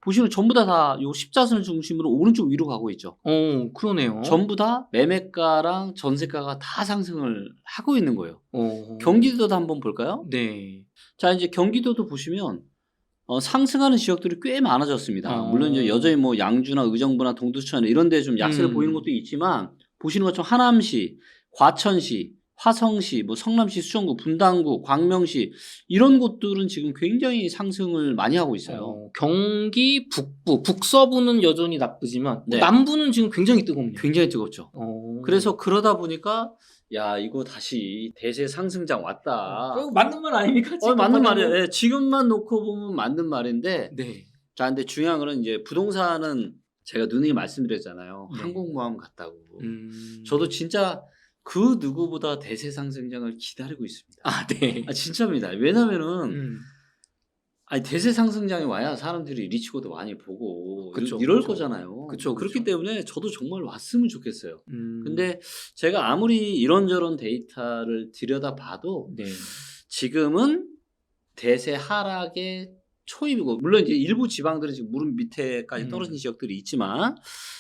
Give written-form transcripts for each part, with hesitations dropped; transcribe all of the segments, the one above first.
보시면 전부 요 십자선을 중심으로 오른쪽 위로 가고 있죠. 그러네요. 전부 다 매매가랑 전세가가 다 상승을 하고 있는 거예요. 어. 경기도도 한번 볼까요? 네. 자, 이제 경기도도 보시면 상승하는 지역들이 꽤 많아졌습니다. 어. 물론 이제 여전히 뭐 양주나 의정부나 동두천 이런 데 좀 약세를 보이는 것도 있지만, 보시는 것처럼 하남시, 과천시, 화성시, 뭐 성남시, 수성구, 분당구, 광명시 이런 곳들은 지금 굉장히 상승을 많이 하고 있어요. 경기 북부, 북서부는 여전히 나쁘지만 네. 남부는 지금 굉장히 뜨겁네요. 굉장히 뜨겁죠. 어. 그래서 그러다 보니까 야, 이거 다시 대세 상승장 왔다. 맞는 말 아닙니까? 맞는 말이에요. 예, 지금만 놓고 보면 맞는 말인데, 네. 자, 근데 중요한 거는 이제 부동산은 제가 누누이 말씀드렸잖아요. 네. 항공모함 같다고. 저도 진짜 그 누구보다 대세 상승장을 기다리고 있습니다. 아, 네. 진짜입니다. 왜냐면은 아니, 대세 상승장이 와야 사람들이 리치고도 많이 보고 그쵸, 이럴 그쵸. 거잖아요. 그쵸, 그렇기 그쵸. 때문에 저도 정말 왔으면 좋겠어요. 근데 근데 제가 아무리 이런저런 데이터를 들여다봐도 네. 지금은 대세 하락의 초입이고, 물론 이제 일부 지방들은 지금 무릎 밑에까지 떨어진 지역들이 있지만,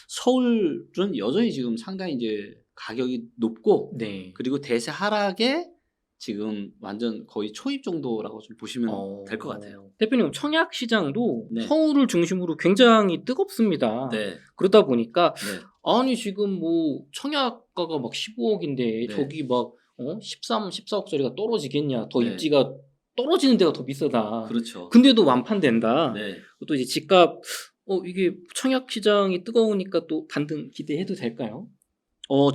서울은 여전히 지금 상당히 이제 가격이 높고, 네. 그리고 대세 하락의 지금 완전 거의 초입 정도라고 좀 보시면 될 것 같아요. 대표님, 청약 시장도 네. 서울을 중심으로 굉장히 뜨겁습니다. 네. 그러다 보니까 네. 아니 지금 뭐 청약가가 막 15억인데 네. 저기 막 13, 14억짜리가 떨어지겠냐? 더 네. 입지가 떨어지는 데가 더 비싸다. 그렇죠. 근데도 완판된다. 네. 또 이제 집값 이게 청약 시장이 뜨거우니까 또 반등 기대해도 될까요?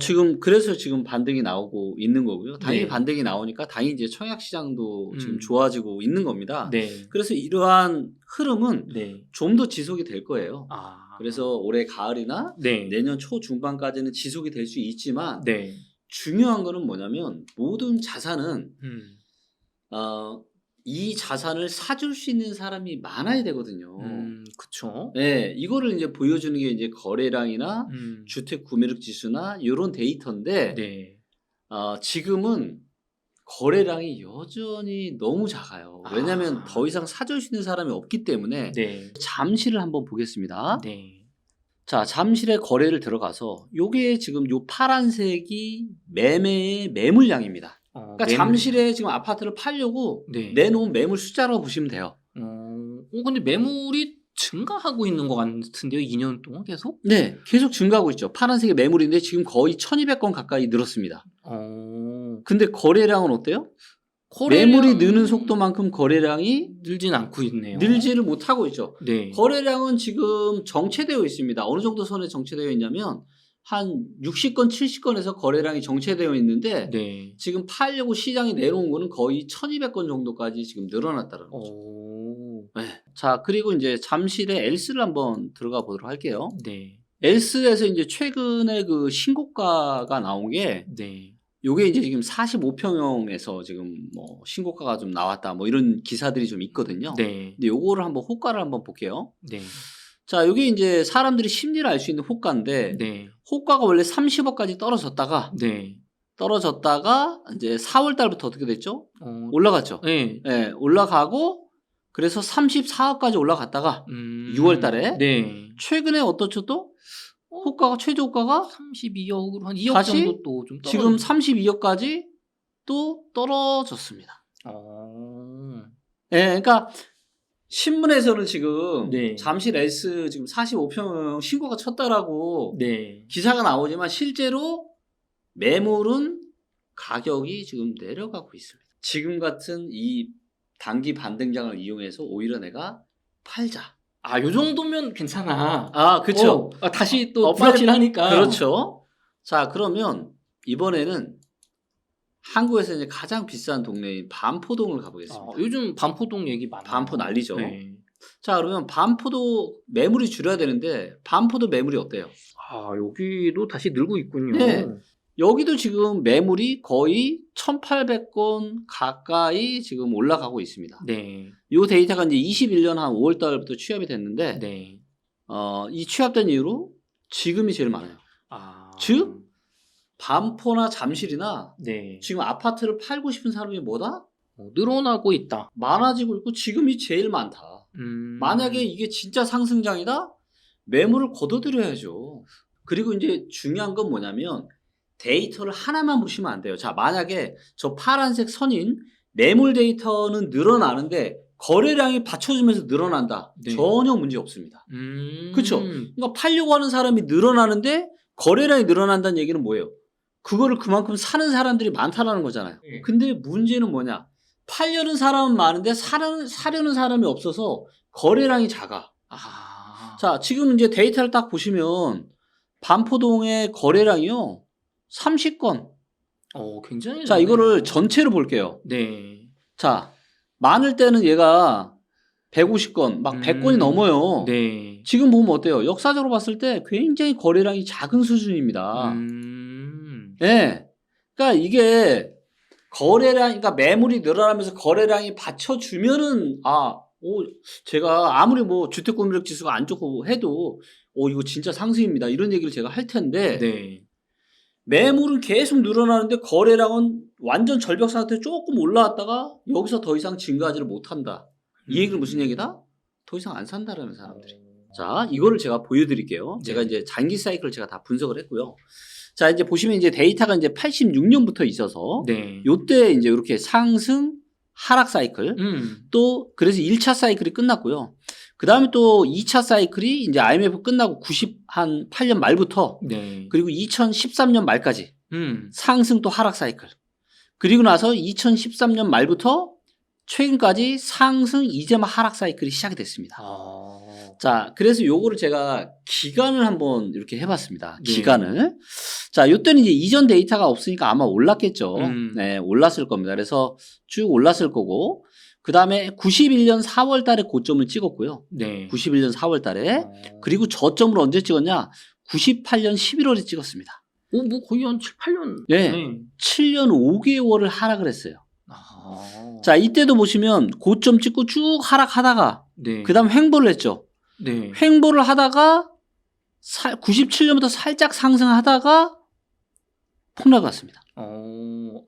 지금 그래서 지금 반등이 나오고 있는 거고요. 당연히 네. 반등이 나오니까 당연히 이제 청약 시장도 지금 좋아지고 있는 겁니다. 네. 그래서 이러한 흐름은 네. 좀 더 지속이 될 거예요. 아. 그래서 올해 가을이나 네. 내년 초 중반까지는 지속이 될 수 있지만, 네. 중요한 거는 뭐냐면 모든 자산은 이 자산을 사줄 수 있는 사람이 많아야 되거든요. 그쵸. 네, 이거를 이제 보여주는 게 이제 거래량이나 주택 구매력 지수나 이런 데이터인데, 네. 지금은 거래량이 여전히 너무 작아요. 왜냐하면 더 이상 사줄 수 있는 사람이 없기 때문에. 네. 잠실을 한번 보겠습니다. 네. 자, 잠실의 거래를 들어가서 요게 지금 요 파란색이 매매의 매물량입니다. 그러니까 잠실에 지금 아파트를 팔려고 네. 내놓은 매물 숫자라고 보시면 돼요. 근데 매물이 증가하고 있는 것 같은데요? 2년 동안 계속? 네, 계속 증가하고 있죠. 파란색의 매물인데 지금 거의 1200건 가까이 늘었습니다. 근데 거래량은 어때요? 매물이 느는 속도만큼 거래량이 늘진 않고 있네요. 늘지를 못하고 있죠. 네. 거래량은 지금 정체되어 있습니다. 어느 정도 선에 정체되어 있냐면 한 60건, 70건에서 거래량이 정체되어 있는데, 네. 지금 팔려고 시장에 내놓은 거는 거의 1200건 정도까지 지금 늘어났다는 거죠. 네. 자, 그리고 이제 잠실의 엘스를 한번 들어가 보도록 할게요. 네. 엘스에서 이제 최근에 그 신고가가 나온 게, 네. 요게 이제 지금 45평형에서 지금 뭐 신고가가 좀 나왔다, 뭐 이런 기사들이 좀 있거든요. 네. 근데 요거를 한번 호가를 한번 볼게요. 네. 자, 요게 이제 사람들이 심리를 알 수 있는 호가인데, 네. 호가가 원래 30억까지 떨어졌다가 네. 이제 4월 달부터 어떻게 됐죠? 올라갔죠. 네. 네, 올라가고, 그래서 34억까지 올라갔다가 6월 달에 네. 최근에 어떻죠 또? 호가가 최저 호가가 32억으로 한 2억 다시 정도 또 좀 지금 32억까지 또 떨어졌습니다. 네, 그러니까 신문에서는 지금 네. 잠실 S 지금 45평 신고가 쳤다라고 네. 기사가 나오지만 실제로 매물은 가격이 지금 내려가고 있습니다. 지금 같은 이 단기 반등장을 이용해서 오히려 내가 팔자. 요 정도면 괜찮아. 그렇죠. 다시 또 빨리 불확실하니까. 그렇죠. 자, 그러면 이번에는 한국에서 이제 가장 비싼 동네인 반포동을 가보겠습니다. 요즘 반포동 얘기 많아요. 반포 난리죠. 네. 자, 그러면 반포도 매물이 줄여야 되는데 반포도 매물이 어때요? 여기도 다시 늘고 있군요. 네. 여기도 지금 매물이 거의 1800건 가까이 지금 올라가고 있습니다. 네. 이 데이터가 이제 21년 한 5월 달부터 취합이 됐는데, 네. 이 취합된 이후로 지금이 제일 많아요. 즉, 반포나 잠실이나 네. 지금 아파트를 팔고 싶은 사람이 뭐다? 늘어나고 있다. 많아지고 있고 지금이 제일 많다. 만약에 이게 진짜 상승장이다? 매물을 걷어들여야죠. 그리고 이제 중요한 건 뭐냐면 데이터를 하나만 보시면 안 돼요. 자, 만약에 저 파란색 선인 매물 데이터는 늘어나는데 거래량이 받쳐주면서 늘어난다. 네. 전혀 문제 없습니다. 그렇죠? 그러니까 팔려고 하는 사람이 늘어나는데 거래량이 늘어난다는 얘기는 뭐예요? 그거를 그만큼 사는 사람들이 많다라는 거잖아요. 네. 근데 문제는 뭐냐? 팔려는 사람은 많은데 사려는 사람이 없어서 거래량이 작아. 아. 자, 지금 이제 데이터를 딱 보시면 반포동의 거래량이요. 30건. 굉장히 자, 많네요. 이거를 전체로 볼게요. 네. 자, 많을 때는 얘가 150건, 막 100건이 넘어요. 네. 지금 보면 어때요? 역사적으로 봤을 때 굉장히 거래량이 작은 수준입니다. 예. 그러니까 이게 그러니까 매물이 늘어나면서 거래량이 받쳐주면은, 제가 아무리 뭐 주택구매력 지수가 안 좋고 해도, 이거 진짜 상승입니다. 이런 얘기를 제가 할 텐데, 네. 매물은 계속 늘어나는데 거래량은 완전 절벽 상태에 조금 올라왔다가 여기서 더 이상 증가하지를 못한다. 이 얘기는 무슨 얘기다? 더 이상 안 산다라는 사람들이. 자, 이거를 제가 보여드릴게요. 네. 제가 이제 장기 사이클을 제가 다 분석을 했고요. 자, 이제 보시면 이제 데이터가 이제 86년부터 있어서 네. 요때 이제 이렇게 상승, 하락 사이클, 또 그래서 1차 사이클이 끝났고요. 그 다음에 또 2차 사이클이 이제 IMF 끝나고 98년 말부터 네. 그리고 2013년 말까지 상승 또 하락 사이클. 그리고 나서 2013년 말부터 최근까지 상승 이제 막 하락 사이클이 시작이 됐습니다. 자, 그래서 요거를 제가 기간을 한번 이렇게 해봤습니다. 네. 기간을. 자, 요때는 이제 이전 데이터가 없으니까 아마 올랐겠죠. 네, 올랐을 겁니다. 그래서 쭉 올랐을 거고. 그 다음에 91년 4월 달에 고점을 찍었고요. 네. 91년 4월 달에. 그리고 저점을 언제 찍었냐? 98년 11월에 찍었습니다. 뭐 거의 한 7, 8년. 네. 7년 5개월을 하락을 했어요. 아. 자, 이때도 보시면 고점 찍고 쭉 하락하다가 네. 그 다음 횡보를 했죠. 네. 횡보를 하다가 97년부터 살짝 상승하다가 폭락을 왔습니다.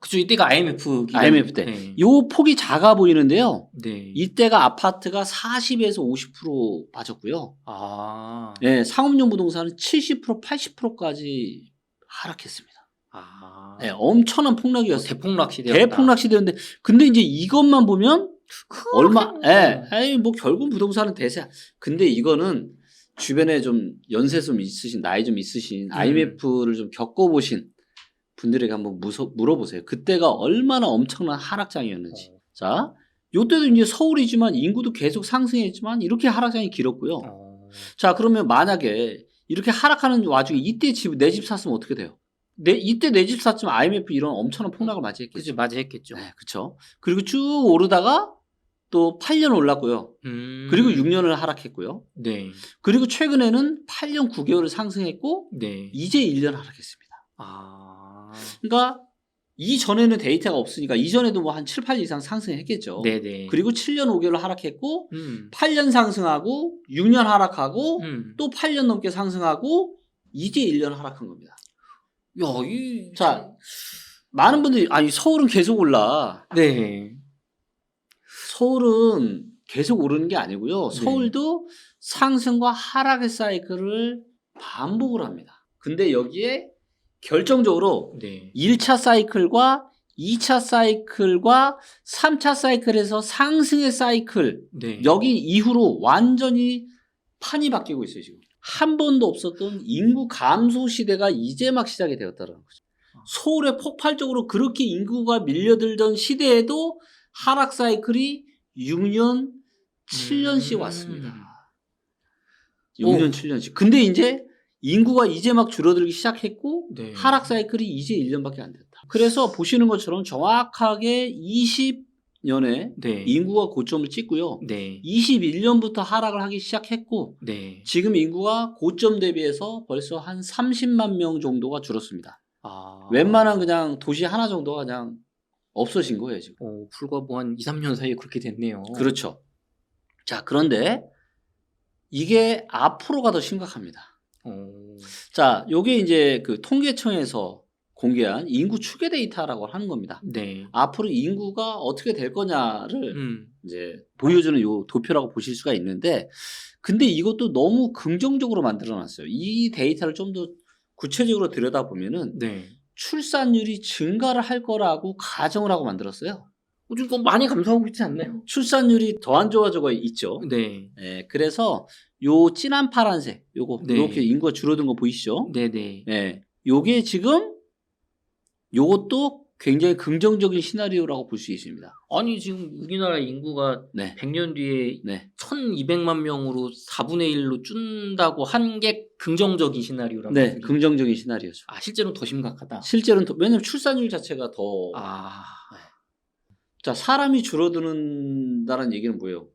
그쵸. 이때가 IMF 기간. IMF 때. 네. 요 폭이 작아 보이는데요. 네. 이때가 아파트가 40에서 50% 빠졌고요. 아. 네, 상업용 부동산은 70%, 80%까지 하락했습니다. 아. 네, 엄청난 폭락이었어요. 대폭락 시대였다. 대폭락 시대였는데, 근데 이제 이것만 보면 뭐 결국 부동산은 대세. 근데 이거는 주변에 좀 연세 좀 있으신, 나이 좀 있으신 IMF를 좀 겪어보신 분들에게 한번 물어보세요. 그때가 얼마나 엄청난 하락장이었는지. 자, 요때도 이제 서울이지만 인구도 계속 상승했지만 이렇게 하락장이 길었고요. 자, 그러면 만약에 이렇게 하락하는 와중에 이때 내 집 샀으면 어떻게 돼요? 이때 내 집 샀으면 IMF 이런 엄청난 폭락을 맞이했겠죠. 그죠. 맞이했겠죠. 네, 그렇죠. 그리고 쭉 오르다가 또 8년 올랐고요. 그리고 6년을 하락했고요. 네. 그리고 최근에는 8년 9개월을 상승했고 네. 이제 1년 하락했습니다. 아. 그러니까 이전에는 데이터가 없으니까 이전에도 뭐 한 7, 8년 이상 상승했겠죠. 네네. 그리고 7년 5개월 하락했고 8년 음. 상승하고 6년 하락하고 음. 또 8년 넘게 상승하고 이제 1년 하락한 겁니다. 야, 이 자, 많은 분들이 아니 서울은 계속 올라. 네. 서울은 계속 오르는 게 아니고요. 네. 서울도 상승과 하락의 사이클을 반복을 합니다. 근데 여기에 결정적으로 네. 1차 사이클과 2차 사이클과 3차 사이클에서 상승의 사이클 네. 여기 이후로 완전히 판이 바뀌고 있어요. 지금 한 번도 없었던 인구 감소 시대가 이제 막 시작이 되었다는 거죠. 서울에 폭발적으로 그렇게 인구가 밀려들던 시대에도 하락 사이클이 6년, 7년씩 왔습니다. 6년, 7년씩. 근데 이제 인구가 이제 막 줄어들기 시작했고 네. 하락 사이클이 이제 1년밖에 안 됐다. 그래서 보시는 것처럼 정확하게 20년에 네. 인구가 고점을 찍고요. 네. 21년부터 하락을 하기 시작했고 네. 지금 인구가 고점 대비해서 벌써 한 30만 명 정도가 줄었습니다. 아. 웬만한 그냥 도시 하나 정도가 그냥 없어진 거예요, 지금. 불과 뭐 한 2, 3년 사이에 그렇게 됐네요. 그렇죠. 자, 그런데 이게 앞으로가 더 심각합니다. 자, 요게 이제 그 통계청에서 공개한 인구 추계 데이터라고 하는 겁니다. 네. 앞으로 인구가 어떻게 될 거냐를 음. 이제 보여주는 요 도표라고 보실 수가 있는데, 근데 이것도 너무 긍정적으로 만들어 놨어요. 이 데이터를 좀 더 구체적으로 들여다보면은 네. 출산율이 증가를 할 거라고 가정을 하고 만들었어요. 요즘 거 많이 감소하고 있지 않나요? 출산율이 더 안 좋아지고 있죠. 네. 예, 그래서 요 진한 파란색 요거 네. 이렇게 인구가 줄어든 거 보이시죠? 네네. 예, 요게 지금 요것도 굉장히 긍정적인 시나리오라고 볼 수 있습니다. 아니 지금 우리나라 인구가 네, 100년 뒤에 네, 1200만 명으로 4분의 1로 준다고 한 게 긍정적인 시나리오란 네, 말씀이죠. 긍정적인 시나리오죠. 아 실제로는 더 심각하다. 실제로는 왜냐면 출산율 자체가 더 아. 자, 사람이 줄어드는다는 얘기는 뭐예요?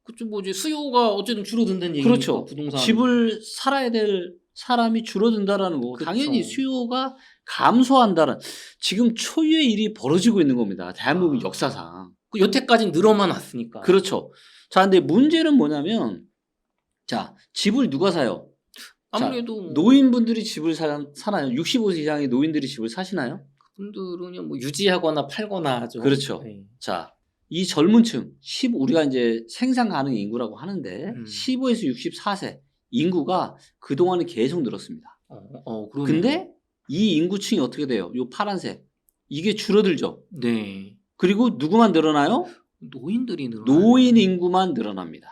그쪽 뭐 이제 수요가 어쨌든 줄어든다는 얘기니까 그렇죠. 부동산 집을 살아야 될 사람이 줄어든다라는 거고, 그쵸. 당연히 수요가 감소한다는, 지금 초유의 일이 벌어지고 있는 겁니다. 대한민국 아. 역사상. 그 여태까지는 늘어만 왔으니까. 그렇죠. 자, 근데 문제는 뭐냐면, 자, 집을 누가 사요? 아무래도 뭐 노인분들이 집을 사나요? 65세 이상의 노인들이 집을 사시나요? 분들은 뭐 유지하거나 팔거나 하죠. 그렇죠. 네. 자, 이 젊은 층, 우리가 이제 생산 가능 인구라고 하는데, 15에서 64세 인구가 그동안은 계속 늘었습니다. 그러네요. 근데 이 인구층이 어떻게 돼요? 요 파란색. 이게 줄어들죠. 네. 그리고 누구만 늘어나요? 노인들이 늘어나요. 노인 인구만 늘어납니다.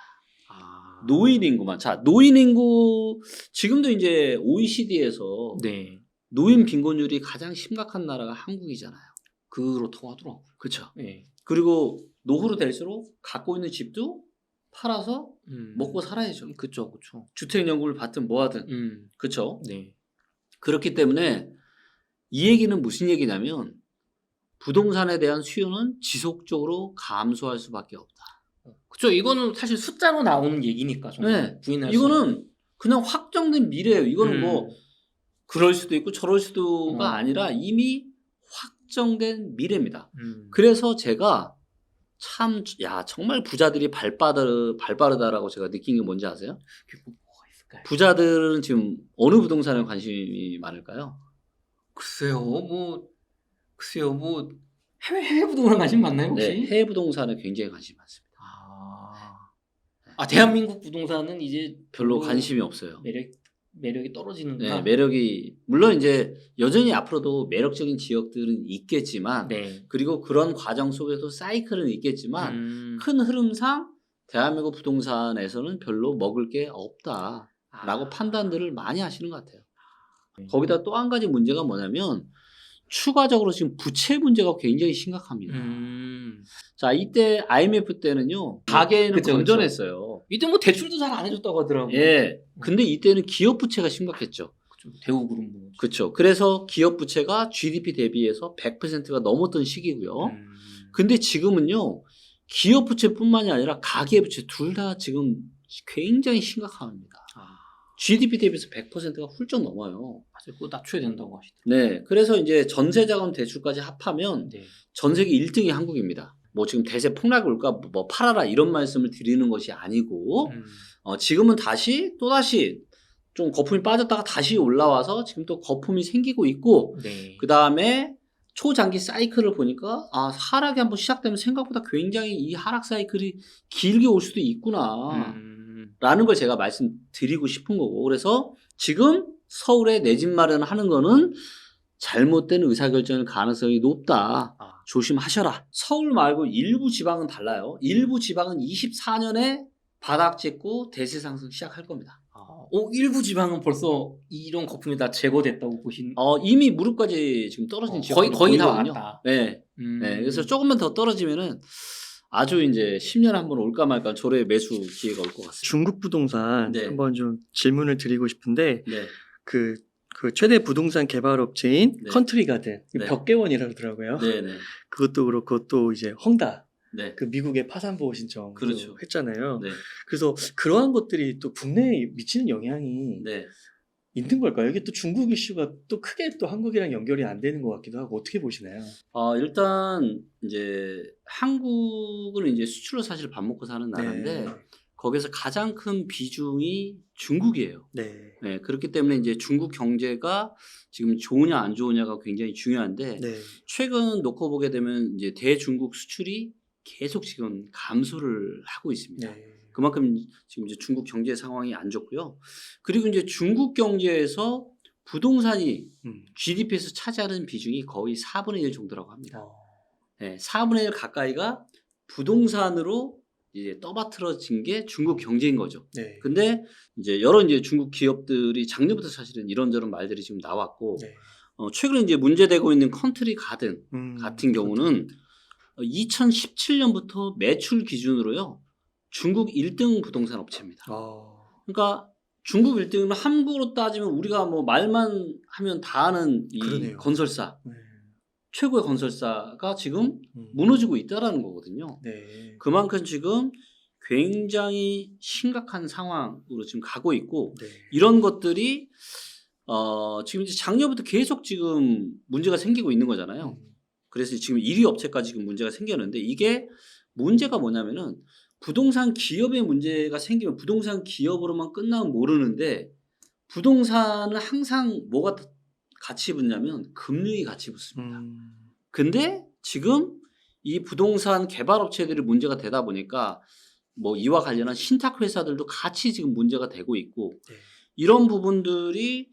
아. 노인 인구만. 자, 노인 인구, 지금도 이제 OECD에서 네. 노인 빈곤율이 가장 심각한 나라가 한국이잖아요. 그렇다고 하더라고요. 그렇죠. 네. 그리고 노후로 될수록 갖고 있는 집도 팔아서 먹고 살아야죠. 그쵸, 그쵸. 주택연금을 받든 뭐 하든. 그렇죠. 네. 그렇기 때문에 이 얘기는 무슨 얘기냐면, 부동산에 대한 수요는 지속적으로 감소할 수밖에 없다. 그쵸. 이거는 사실 숫자로 나오는 얘기니까 정말 네. 부인할 수 이거는 그냥 확정된 미래예요. 이거는 없는. 뭐 그럴 수도 있고 저럴 수도가 어. 아니라 이미 확정된 미래입니다. 음. 그래서 제가 참, 야, 정말 부자들이 발빠르다라고 제가 느낀 게 뭔지 아세요? 그게 뭐가 있을까요? 부자들은 지금 어느 부동산에 관심이 많을까요? 글쎄요, 뭐 해외 부동산 관심 많나요 혹시? 네, 해외 부동산에 굉장히 관심이 많습니다. 대한민국 부동산은 이제 별로 관심이 없어요. 매력이 떨어지는구나. 네, 매력이, 물론 이제 여전히 앞으로도 매력적인 지역들은 있겠지만, 네. 그리고 그런 과정 속에도 사이클은 있겠지만, 큰 흐름상 대한민국 부동산에서는 별로 먹을 게 없다라고 판단들을 많이 하시는 것 같아요. 거기다 또 한 가지 문제가 뭐냐면, 추가적으로 지금 부채 문제가 굉장히 심각합니다. 자, 이때 IMF 때는요, 가계는 그쵸, 건전했어요. 이때 뭐 대출도 잘 안 해줬다고 하더라고요. 예. 근데 이때는 기업 부채가 심각했죠. 대우그룹 뭐. 그렇죠. 그래서 기업 부채가 GDP 대비해서 100%가 넘었던 시기고요. 근데 지금은요, 기업 부채뿐만이 아니라 가계 부채 둘 다 지금 굉장히 심각합니다. GDP 대비해서 100%가 훌쩍 넘어요. 맞아요. 그거 낮춰야 된다고 하시더라고요. 네. 그래서 이제 전세자금 대출까지 합하면 네. 전 세계 1등이 한국입니다. 뭐 지금 대세 폭락이 올까 뭐 팔아라 이런 말씀을 드리는 것이 아니고, 지금은 또다시 좀 거품이 빠졌다가 다시 올라와서 지금 또 거품이 생기고 있고, 네. 그 다음에 초장기 사이클을 보니까 하락이 한번 시작되면 생각보다 굉장히 이 하락 사이클이 길게 올 수도 있구나 라는 걸 제가 말씀드리고 싶은 거고, 그래서 지금 서울에 내 집 마련하는 거는 잘못된 의사결정일 가능성이 높다. 조심하셔라. 서울 말고 일부 지방은 달라요. 일부 지방은 24년에 바닥 찍고 대세 상승 시작할 겁니다. 일부 지방은 벌써 이런 거품이 다 제거됐다고 보신? 이미 무릎까지 지금 떨어진 지역이 거의 다 보이거든요. 왔다. 네. 네. 그래서 조금만 더 떨어지면은 아주 이제 10년에 한 번 올까 말까 조례 매수 기회가 올 것 같습니다. 중국 부동산 네. 한번 좀 질문을 드리고 싶은데, 네. 그 최대 부동산 개발 업체인 네. 컨트리가든 네. 벽개원이라고 그러더라고요. 네네. 그것도 그렇고 또 이제 헝다 네. 그 미국의 파산보호 신청 그렇죠. 했잖아요. 네. 그래서 그러한 것들이 또 국내에 미치는 영향이 네. 있는 걸까요? 이게 또 중국 이슈가 또 크게 또 한국이랑 연결이 안 되는 것 같기도 하고, 어떻게 보시나요? 일단 이제 한국은 이제 수출로 사실 밥 먹고 사는 나라인데, 네. 거기서 가장 큰 비중이 중국이에요. 네. 네, 그렇기 때문에 이제 중국 경제가 지금 좋으냐 안 좋으냐가 굉장히 중요한데 네. 최근 놓고 보게 되면 이제 대중국 수출이 계속 지금 감소를 하고 있습니다. 네. 그만큼 지금 이제 중국 경제 상황이 안 좋고요. 그리고 이제 중국 경제에서 부동산이 GDP에서 차지하는 비중이 거의 4분의 1 정도라고 합니다. 네, 4분의 1 가까이가 부동산으로 이제 떠받들어진 게 중국 경제인 거죠. 네. 근데 이제 여러 이제 중국 기업들이 작년부터 사실은 이런저런 말들이 지금 나왔고 네. 최근에 이제 문제되고 있는 컨트리 가든 같은 경우는 2017년부터 매출 기준으로요 중국 1등 부동산 업체입니다. 그러니까 중국 1등이면 한국으로 따지면 우리가 뭐 말만 하면 다 아는 이 그러네요. 건설사 네. 최고의 건설사가 지금 무너지고 있다라는 거거든요. 네. 그만큼 지금 굉장히 심각한 상황으로 지금 가고 있고 네. 이런 것들이 지금 이제 작년부터 계속 지금 문제가 생기고 있는 거잖아요. 그래서 지금 1위 업체까지 지금 문제가 생겼는데 이게 문제가 뭐냐면은 부동산 기업에 문제가 생기면 부동산 기업으로만 끝나면 모르는데 부동산은 항상 뭐가 같이 붙냐면 금융이 같이 붙습니다. 근데 지금 이 부동산 개발 업체들이 문제가 되다 보니까 뭐 이와 관련한 신탁 회사들도 같이 지금 문제가 되고 있고 네. 이런 부분들이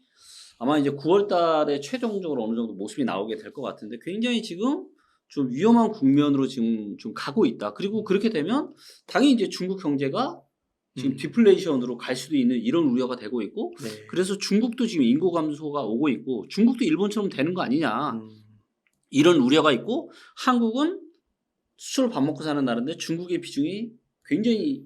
아마 이제 9월 달에 최종적으로 어느 정도 모습이 나오게 될 것 같은데 굉장히 지금 좀 위험한 국면으로 지금 좀 가고 있다. 그리고 그렇게 되면 당연히 이제 중국 경제가 지금 디플레이션으로 갈 수도 있는 이런 우려가 되고 있고 네. 그래서 중국도 지금 인구 감소가 오고 있고 중국도 일본처럼 되는 거 아니냐 이런 우려가 있고 한국은 수출 밥 먹고 사는 나라인데 중국의 비중이 굉장히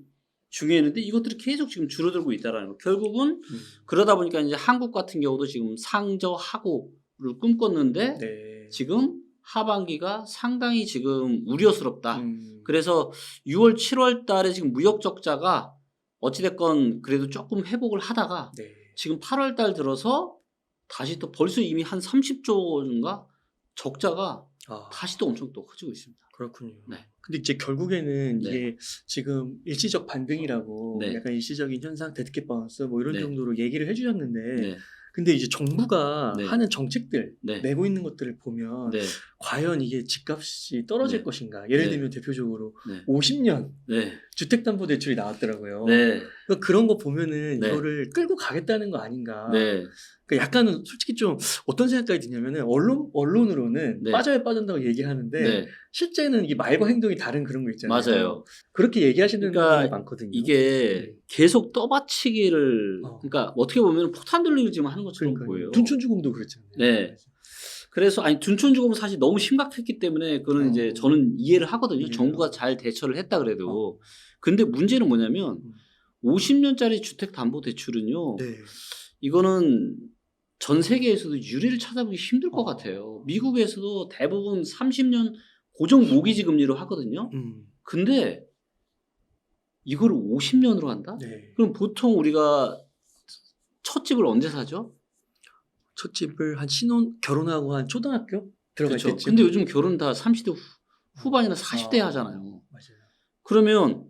중요했는데 이것들이 계속 지금 줄어들고 있다라는 거. 결국은 그러다 보니까 이제 한국 같은 경우도 지금 상저하고를 꿈꿨는데 네. 지금 하반기가 상당히 지금 우려스럽다. 그래서 6월, 7월 달에 지금 무역 적자가 어찌됐건 그래도 조금 회복을 하다가 네. 지금 8월 달 들어서 다시 또 벌써 이미 한 30조인가 적자가 다시 또 엄청 또 커지고 있습니다. 그렇군요. 네. 근데 이제 결국에는 네. 이게 지금 일시적 반등이라고 네. 약간 일시적인 현상, 데드캣 바운스 뭐 이런 네. 정도로 얘기를 해주셨는데 네. 근데 이제 정부가 네. 하는 정책들 네. 내고 있는 것들을 보면 네. 과연 이게 집값이 떨어질 네. 것인가? 예를 네. 들면 대표적으로 네. 50년 네. 주택담보대출이 나왔더라고요. 네. 그러니까 그런 거 보면은 네. 이거를 끌고 가겠다는 거 아닌가? 네. 그러니까 약간은 솔직히 좀 어떤 생각까지 드냐면은 언론으로는 네. 빠져야 빠진다고 얘기하는데 네. 실제는 이게 말과 행동이 다른 그런 거 있잖아요. 맞아요. 그렇게 얘기하시는 그러니까 분이 많거든요. 이게 계속 떠받치기를 그러니까 어떻게 보면 폭탄 돌리기를 지금 하는 것처럼 보여요. 둔촌주공도 그렇잖아요. 네. 그래서 아니 둔촌주공은 사실 너무 심각했기 때문에 그거는 이제 저는 이해를 하거든요. 정부가 잘 대처를 했다 그래도. 근데 문제는 뭐냐면 50년짜리 주택담보대출은요. 네. 이거는 전 세계에서도 유례를 찾아보기 힘들 것 같아요. 미국에서도 대부분 30년 고정 모기지 금리로 하거든요. 근데 이거를 50년으로 한다? 네. 그럼 보통 우리가 첫 집을 언제 사죠? 첫 집을 한 신혼 결혼하고 한 초등학교 들어갈 그렇죠. 때쯤. 근데 요즘 결혼 다 30대 후반이나 40대 하잖아요. 맞아요. 그러면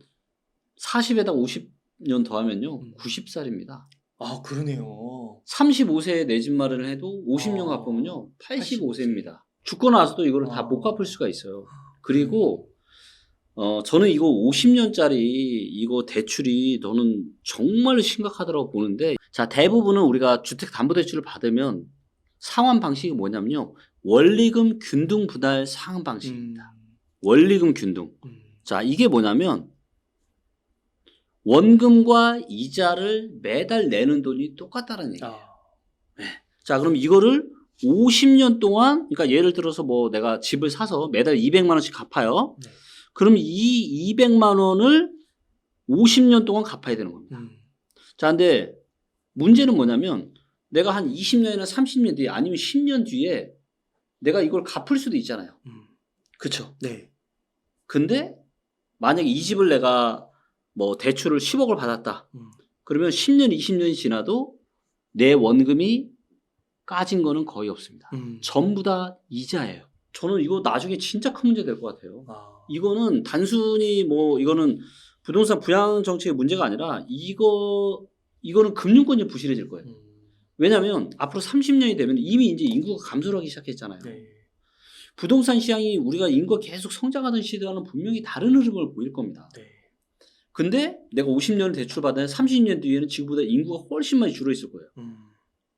40에다 50년 더하면요 90살입니다. 아 그러네요. 35세에 내 집 마련을 해도 50년 갚으면요 85세입니다. 죽고 나서도 이걸 다 못 갚을 수가 있어요. 그리고 저는 이거 50년짜리 이거 대출이 저는 정말 심각하다고 보는데 자 대부분은 우리가 주택담보대출을 받으면 상환 방식이 뭐냐면요 원리금 균등 분할 상환 방식입니다. 원리금 균등. 자 이게 뭐냐면 원금과 이자를 매달 내는 돈이 똑같다는 얘기예요. 네. 자 그럼 이거를 50년 동안 그러니까 예를 들어서 뭐 내가 집을 사서 매달 200만 원씩 갚아요. 네. 그럼 이 200만 원을 50년 동안 갚아야 되는 겁니다. 자 근데 문제는 뭐냐면 내가 한 20년이나 30년 뒤에 아니면 10년 뒤에 내가 이걸 갚을 수도 있잖아요. 그렇죠? 네. 근데 만약에 이 집을 내가 뭐 대출을 10억을 받았다. 그러면 10년, 20년이 지나도 내 원금이 까진 거는 거의 없습니다. 전부 다 이자예요. 저는 이거 나중에 진짜 큰 문제 될 것 같아요. 이거는 단순히 뭐 이거는 부동산 부양 정책의 문제가 아니라 이거는 금융권이 부실해질 거예요. 왜냐하면 앞으로 30년이 되면 이미 이제 인구가 감소를 하기 시작했잖아요. 네. 부동산 시장이 우리가 인구가 계속 성장하던 시대와는 분명히 다른 흐름을 보일 겁니다. 네. 근데 내가 50년을 대출받아야 30년 뒤에는 지금보다 인구가 훨씬 많이 줄어 있을 거예요.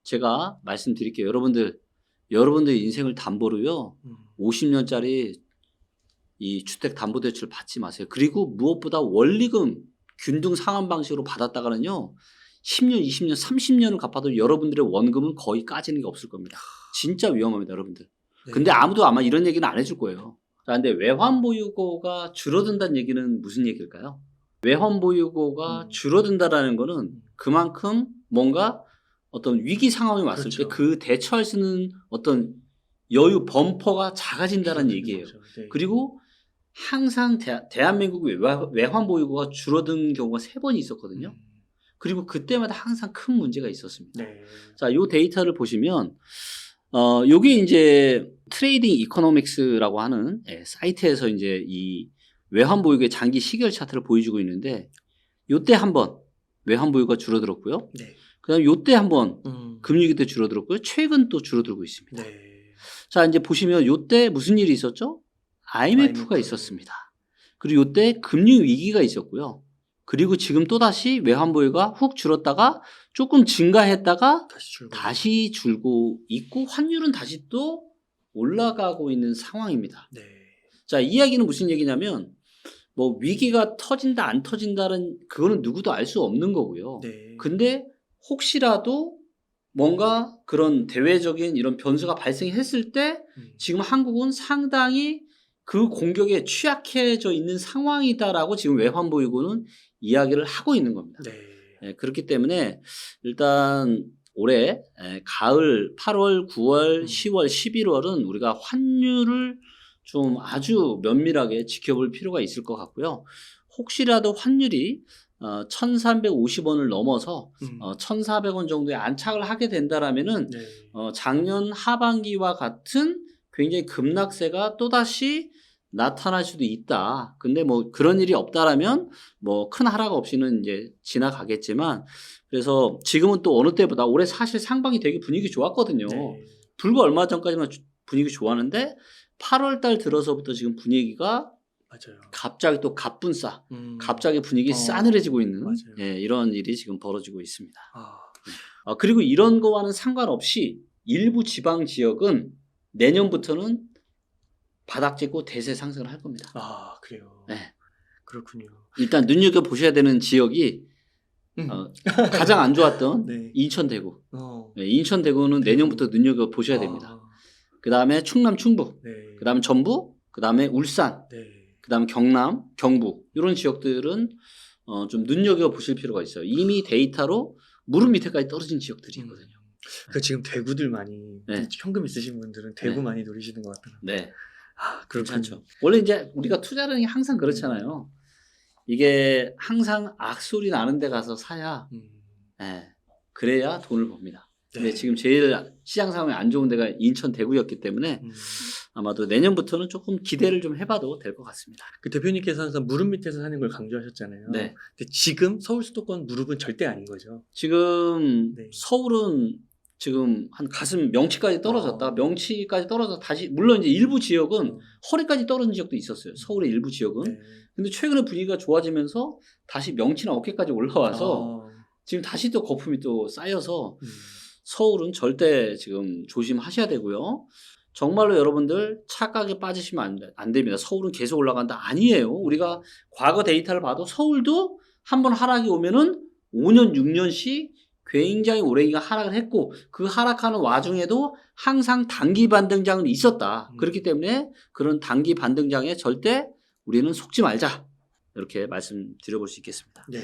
제가 말씀드릴게요. 여러분들의 인생을 담보로요. 50년짜리 이 주택담보대출 받지 마세요. 그리고 무엇보다 원리금 균등 상환 방식으로 받았다가는요. 10년, 20년, 30년을 갚아도 여러분들의 원금은 거의 까지는 게 없을 겁니다. 진짜 위험합니다, 여러분들. 네. 근데 아무도 아마 이런 얘기는 안 해줄 거예요. 자, 근데 외환보유고가 줄어든다는 얘기는 무슨 얘기일까요? 외환보유고가 줄어든다라는 거는 그만큼 뭔가 어떤 위기 상황이 왔을 그렇죠. 때 그 대처할 수 있는 어떤 여유 범퍼가 작아진다는 얘기예요. 네. 그리고 항상 대한민국의 외환보유고가 줄어든 경우가 3번이 있었거든요. 그리고 그때마다 항상 큰 문제가 있었습니다. 네. 자, 요 데이터를 보시면 요게 이제 트레이딩 이코노믹스라고 하는 사이트에서 이제 이 외환보유고의 장기 시계열 차트를 보여주고 있는데 요때 한번 외환보유고가 줄어들었고요. 네. 그다음에 요때 한번 금융위기 때 줄어들었고요. 최근 또 줄어들고 있습니다. 네. 자, 이제 보시면 요때 무슨 일이 있었죠? IMF가 있었습니다. 그리고 요때 금융위기가 있었고요. 그리고 지금 또다시 외환보유가 훅 줄었다가 조금 증가했다가 다시 줄고 있고 환율은 다시 또 올라가고 있는 상황입니다. 네. 자, 이 이야기는 무슨 얘기냐면 뭐 위기가 터진다 안 터진다는 그거는 누구도 알 수 없는 거고요. 네. 근데 혹시라도 뭔가 그런 대외적인 이런 변수가 발생했을 때 지금 한국은 상당히 그 공격에 취약해져 있는 상황이다라고 지금 외환보유고는 이야기를 하고 있는 겁니다. 네. 그렇기 때문에 일단 올해 가을 8월, 9월, 10월, 11월은 우리가 환율을 좀 아주 면밀하게 지켜볼 필요가 있을 것 같고요. 혹시라도 환율이 1,350원을 넘어서 1,400원 정도에 안착을 하게 된다라면은 네. 작년 하반기와 같은 굉장히 급락세가 또다시 나타날 수도 있다. 근데 뭐 그런 일이 없다라면 뭐 큰 하락 없이는 이제 지나가겠지만 그래서 지금은 또 어느 때보다 올해 사실 상반기 되게 분위기 좋았거든요. 네. 불과 얼마 전까지만 분위기 좋았는데 8월 달 들어서부터 지금 분위기가 맞아요. 갑자기 또 갑분싸, 갑자기 분위기 싸늘해지고 있는 맞아요. 이런 일이 지금 벌어지고 있습니다. 아. 그리고 이런 거와는 상관없이 일부 지방 지역은 내년부터는 바닥 찍고 대세 상승을 할 겁니다. 아, 그래요. 네. 그렇군요. 일단 눈여겨 보셔야 되는 지역이 가장 안 좋았던 네. 인천 대구. 인천 대구는 내년부터 눈여겨 보셔야 됩니다. 그 다음에 충남 충북, 네. 그 다음에 전북, 그 다음에 울산, 네. 그 다음에 경남, 경북 이런 지역들은 좀 눈여겨 보실 필요가 있어요. 이미 데이터로 무릎 밑에까지 떨어진 지역들이 있거든요. 그 지금 대구들 많이 네. 현금 있으신 분들은 대구 네. 많이 노리시는 것 같더라고요. 네, 아, 괜찮죠. 원래 이제 우리가 투자라는 게 항상 그렇잖아요. 이게 항상 악소리 나는 데 가서 사야 그래야 돈을 법니다. 근데 네. 지금 제일 시장 상황이 안 좋은 데가 인천 대구였기 때문에 아마도 내년부터는 조금 기대를 좀 해봐도 될 것 같습니다. 그 대표님께서 항상 무릎 밑에서 사는 걸 강조하셨잖아요. 네. 근데 지금 서울 수도권 무릎은 절대 아닌 거죠. 지금 네. 서울은 지금 한 가슴 명치까지 떨어졌다. 명치까지 떨어져 다시 물론 이제 일부 지역은 허리까지 떨어진 지역도 있었어요. 서울의 일부 지역은. 네. 근데 최근에 분위기가 좋아지면서 다시 명치나 어깨까지 올라와서 지금 다시 또 거품이 또 쌓여서 서울은 절대 지금 조심하셔야 되고요. 정말로 여러분들 착각에 빠지시면 안 됩니다. 서울은 계속 올라간다. 아니에요. 우리가 과거 데이터를 봐도 서울도 한번 하락이 오면은 5년, 6년씩 굉장히 오래 하락을 했고 그 하락하는 와중에도 항상 단기 반등장은 있었다. 그렇기 때문에 그런 단기 반등장에 절대 우리는 속지 말자. 이렇게 말씀드려볼 수 있겠습니다. 네.